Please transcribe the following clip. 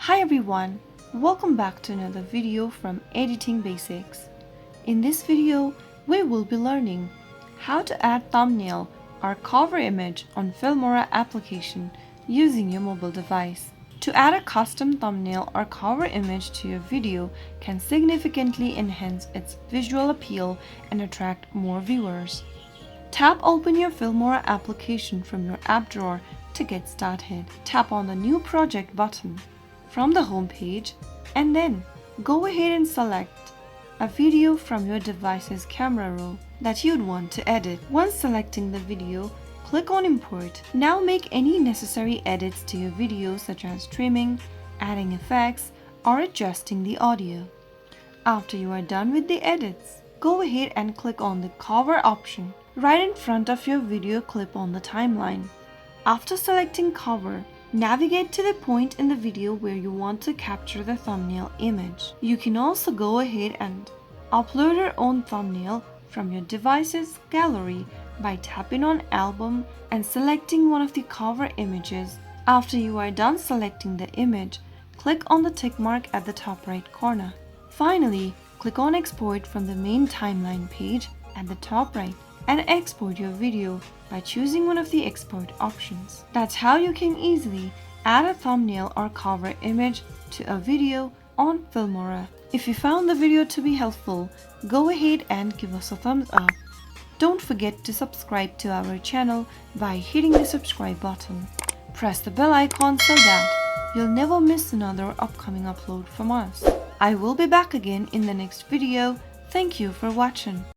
Hi everyone, welcome back to another video from Editing Basics. In this video, we will be learning how to add thumbnail or cover image on Filmora application using your mobile device. To add a custom thumbnail or cover image to your video can significantly enhance its visual appeal and attract more viewers. Tap open your Filmora application from your app drawer to get started. Tap on the New Project button from the home page and then go ahead and select a video from your device's camera roll that you'd want to edit. Once selecting the video, click on Import. Now make any necessary edits to your video such as trimming, adding effects, or adjusting the audio. After you are done with the edits, go ahead and click on the Cover option right in front of your video clip on the timeline. After selecting Cover, navigate to the point in the video where you want to capture the thumbnail image. You can also go ahead and upload your own thumbnail from your device's gallery by tapping on Album and selecting one of the cover images. After you are done selecting the image, click on the tick mark at the top right corner. Finally, click on Export from the main timeline page at the top right and export your video by choosing one of the export options. That's how you can easily add a thumbnail or cover image to a video on Filmora. If you found the video to be helpful, go ahead and give us a thumbs up. Don't forget to subscribe to our channel by hitting the subscribe button. Press the bell icon so that you'll never miss another upcoming upload from us. I will be back again in the next video. Thank you for watching.